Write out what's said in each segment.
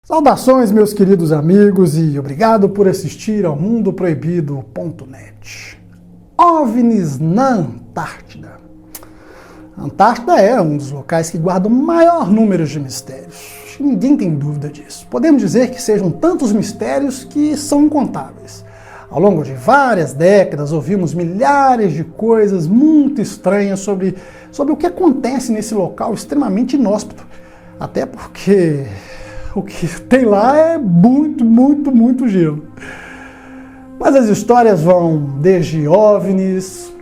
Saudações, meus queridos amigos, e obrigado por assistir ao mundoproibido.net. OVNIs na Antártida. A Antártida é um dos locais que guarda o maior número de mistérios. Ninguém tem dúvida disso. Podemos dizer que sejam tantos mistérios que são incontáveis. Ao longo de várias décadas, ouvimos milhares de coisas muito estranhas sobre o que acontece nesse local extremamente inóspito. Até porque o que tem lá é muito gelo. Mas as histórias vão desde OVNIs,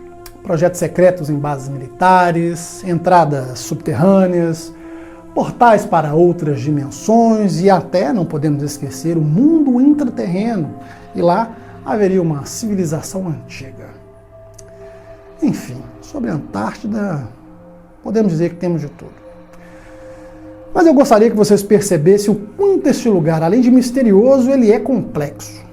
projetos secretos em bases militares, entradas subterrâneas, portais para outras dimensões e até, não podemos esquecer, o mundo intraterreno. E lá haveria uma civilização antiga. Enfim, sobre a Antártida, podemos dizer que temos de tudo. Mas eu gostaria que vocês percebessem o quanto este lugar, além de misterioso, ele é complexo.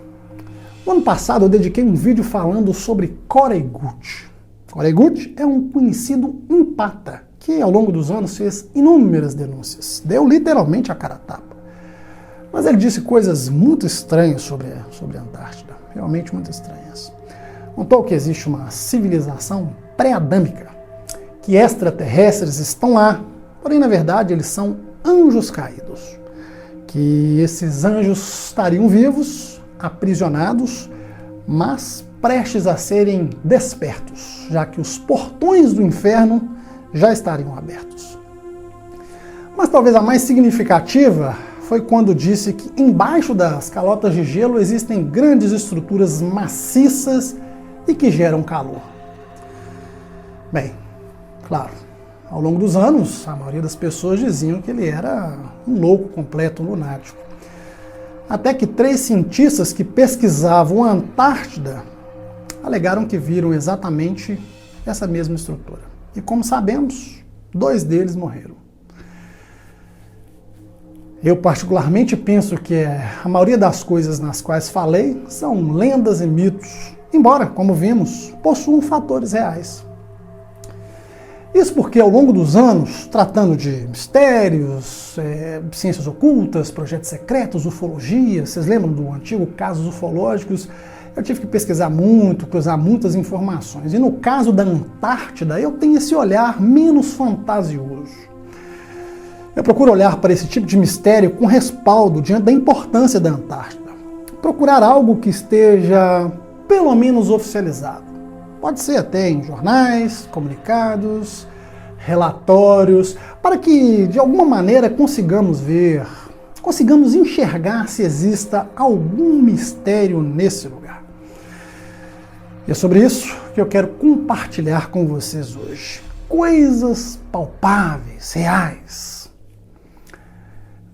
No ano passado eu dediquei um vídeo falando sobre Corey Goode. Corey Goode é um conhecido empata, que ao longo dos anos fez inúmeras denúncias. Deu literalmente a cara a tapa. Mas ele disse coisas muito estranhas sobre a Antártida, realmente muito estranhas. Contou que existe uma civilização pré-adâmica, que extraterrestres estão lá, porém na verdade eles são anjos caídos, que esses anjos estariam vivos, aprisionados, mas prestes a serem despertos, já que os portões do inferno já estariam abertos. Mas talvez a mais significativa foi quando disse que embaixo das calotas de gelo existem grandes estruturas maciças e que geram calor. Bem, claro, ao longo dos anos, a maioria das pessoas diziam que ele era um louco completo, um lunático. Até que 3 cientistas que pesquisavam a Antártida alegaram que viram exatamente essa mesma estrutura. E como sabemos, 2 deles morreram. Eu particularmente penso que a maioria das coisas nas quais falei são lendas e mitos, embora, como vimos, possuam fatores reais. Isso porque ao longo dos anos, tratando de mistérios, ciências ocultas, projetos secretos, ufologia, vocês lembram do antigo Casos Ufológicos? Eu tive que pesquisar muito, cruzar muitas informações. E no caso da Antártida, eu tenho esse olhar menos fantasioso. Eu procuro olhar para esse tipo de mistério com respaldo diante da importância da Antártida. Procurar algo que esteja pelo menos oficializado. Pode ser até em jornais, comunicados, relatórios, para que de alguma maneira consigamos enxergar se exista algum mistério nesse lugar. E é sobre isso que eu quero compartilhar com vocês hoje. Coisas palpáveis, reais.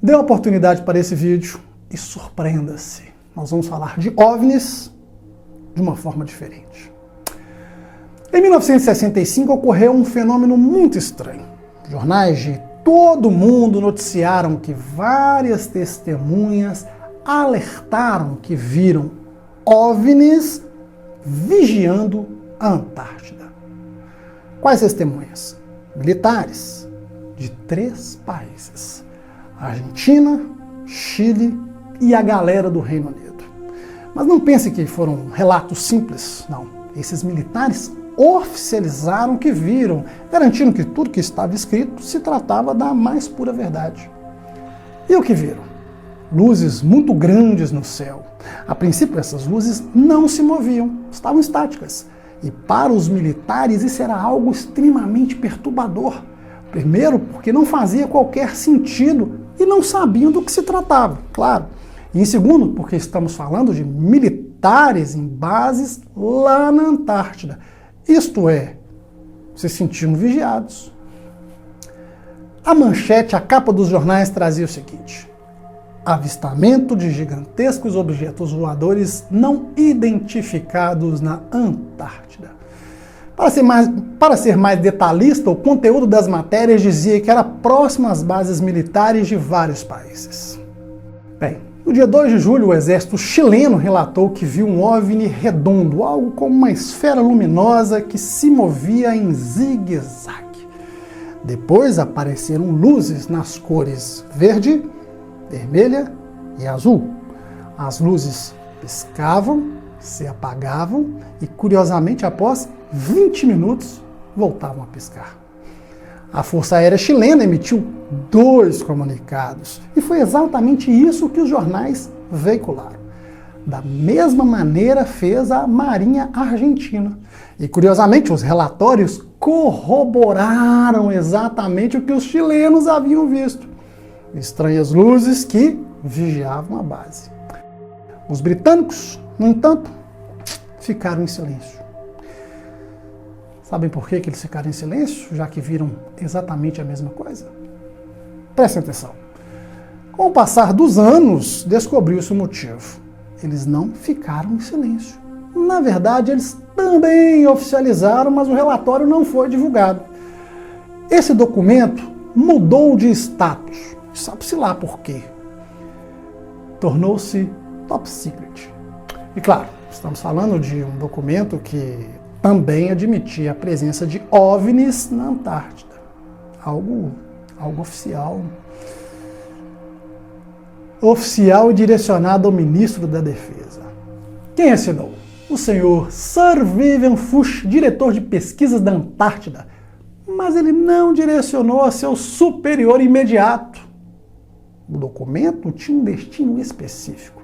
Dê uma oportunidade para esse vídeo e surpreenda-se. Nós vamos falar de OVNIs de uma forma diferente. Em 1965 ocorreu um fenômeno muito estranho. Jornais de todo o mundo noticiaram que várias testemunhas alertaram que viram OVNIs vigiando a Antártida. Quais testemunhas? Militares de 3 países: Argentina, Chile e a galera do Reino Unido. Mas não pense que foram relatos simples, não. Esses militares oficializaram que viram, garantindo que tudo que estava escrito se tratava da mais pura verdade. E o que viram? Luzes muito grandes no céu. A princípio, essas luzes não se moviam, estavam estáticas. E para os militares isso era algo extremamente perturbador. Primeiro, porque não fazia qualquer sentido e não sabiam do que se tratava, claro. E em segundo, porque estamos falando de militares em bases lá na Antártida. Isto é, se sentiam vigiados. A manchete, a capa dos jornais trazia o seguinte: avistamento de gigantescos objetos voadores não identificados na Antártida. Para ser mais detalhista, o conteúdo das matérias dizia que era próximo às bases militares de vários países. Bem, no dia 2 de julho, o exército chileno relatou que viu um OVNI redondo, algo como uma esfera luminosa que se movia em zigue-zague. Depois apareceram luzes nas cores verde, vermelha e azul. As luzes piscavam, se apagavam e, curiosamente, após 20 minutos, voltavam a piscar. A Força Aérea Chilena emitiu 2 comunicados e foi exatamente isso que os jornais veicularam. Da mesma maneira fez a Marinha Argentina. E, curiosamente, os relatórios corroboraram exatamente o que os chilenos haviam visto. Estranhas luzes que vigiavam a base. Os britânicos, no entanto, ficaram em silêncio. Sabem por que eles ficaram em silêncio, já que viram exatamente a mesma coisa? Prestem atenção. Com o passar dos anos, descobriu-se o motivo. Eles não ficaram em silêncio. Na verdade, eles também oficializaram, mas o relatório não foi divulgado. Esse documento mudou de status. Sabe-se lá por quê. Tornou-se top secret. E claro, estamos falando de um documento que também admitia a presença de OVNIs na Antártida. Algo oficial. Oficial e direcionado ao ministro da Defesa. Quem assinou? O senhor Sir Vivian Fuchs, diretor de pesquisas da Antártida. Mas ele não direcionou a seu superior imediato. O documento tinha um destino específico.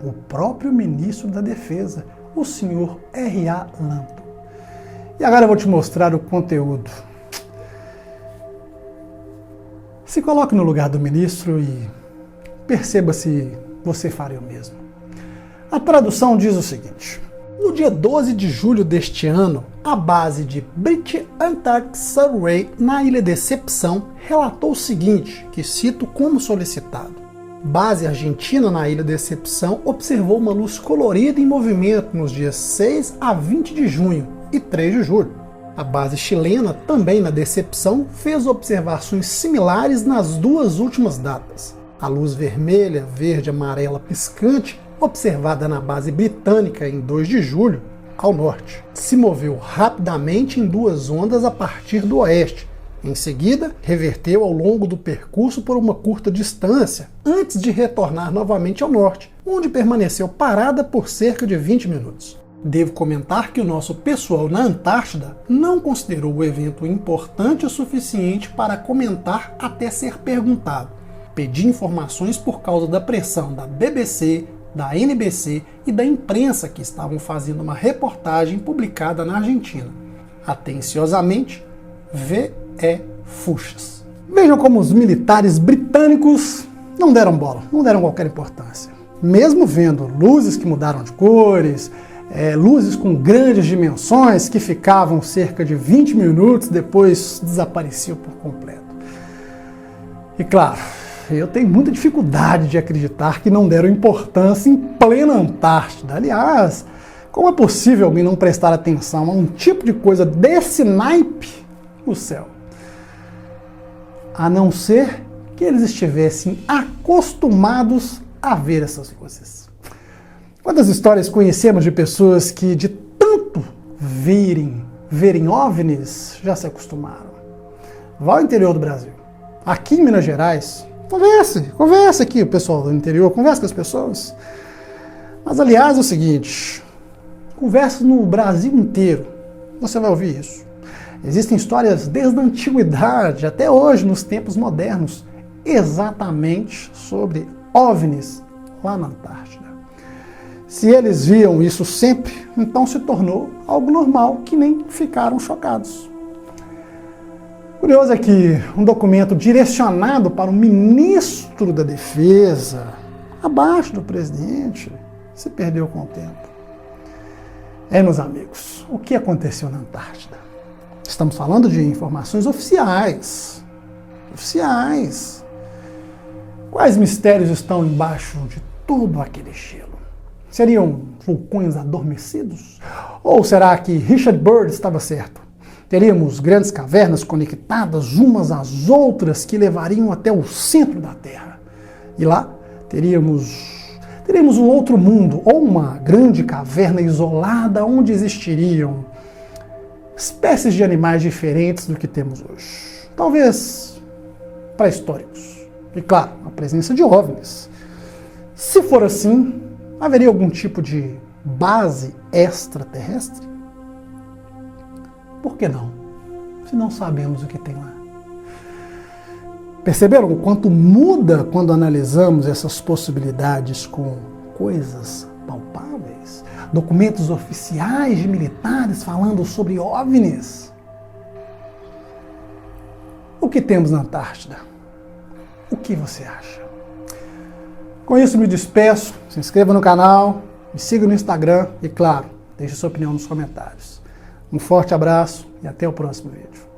O próprio ministro da Defesa, o senhor R.A. Lanto. E agora eu vou te mostrar o conteúdo. Se coloque no lugar do ministro e perceba se você faria o mesmo. A tradução diz o seguinte: no dia 12 de julho deste ano, a base de British Antarctic Survey na Ilha Decepção relatou o seguinte, que cito como solicitado. Base argentina na Ilha Decepção observou uma luz colorida em movimento nos dias 6 a 20 de junho e 3 de julho. A base chilena, também na Decepção, fez observações similares nas 2 últimas datas. A luz vermelha, verde e amarela piscante, observada na base britânica em 2 de julho, ao norte, se moveu rapidamente em 2 ondas a partir do oeste. Em seguida, reverteu ao longo do percurso por uma curta distância, antes de retornar novamente ao norte, onde permaneceu parada por cerca de 20 minutos. Devo comentar que o nosso pessoal na Antártida não considerou o evento importante o suficiente para comentar até ser perguntado. Pedi informações por causa da pressão da BBC, da NBC e da imprensa que estavam fazendo uma reportagem publicada na Argentina. Atenciosamente, V.E. Fuchs. Vejam como os militares britânicos não deram bola, não deram qualquer importância. Mesmo vendo luzes que mudaram de cores, luzes com grandes dimensões que ficavam cerca de 20 minutos, depois desapareciam por completo. E claro, eu tenho muita dificuldade de acreditar que não deram importância em plena Antártida. Aliás, como é possível alguém não prestar atenção a um tipo de coisa desse naipe no céu? A não ser que eles estivessem acostumados a ver essas luzes. Quantas histórias conhecemos de pessoas que, de tanto verem OVNIs, já se acostumaram? Vá ao interior do Brasil. Aqui em Minas Gerais, converse aqui, o pessoal do interior, converse com as pessoas. Mas, aliás, é o seguinte, converse no Brasil inteiro, você vai ouvir isso. Existem histórias desde a antiguidade até hoje, nos tempos modernos, exatamente sobre OVNIs lá na Antártida. Se eles viam isso sempre, então se tornou algo normal, que nem ficaram chocados. Curioso é que um documento direcionado para o ministro da Defesa, abaixo do presidente, se perdeu com o tempo. Meus amigos, o que aconteceu na Antártida? Estamos falando de informações oficiais. Quais mistérios estão embaixo de todo aquele gelo? Seriam vulcões adormecidos? Ou será que Richard Byrd estava certo? Teríamos grandes cavernas conectadas umas às outras que levariam até o centro da Terra. E lá teríamos um outro mundo, ou uma grande caverna isolada onde existiriam espécies de animais diferentes do que temos hoje. Talvez pré-históricos. E claro, a presença de OVNIs. Se for assim, haveria algum tipo de base extraterrestre? Por que não? Se não sabemos o que tem lá. Perceberam o quanto muda quando analisamos essas possibilidades com coisas palpáveis? Documentos oficiais de militares falando sobre OVNIs. O que temos na Antártida? O que você acha? Com isso me despeço, se inscreva no canal, me siga no Instagram e, claro, deixe sua opinião nos comentários. Um forte abraço e até o próximo vídeo.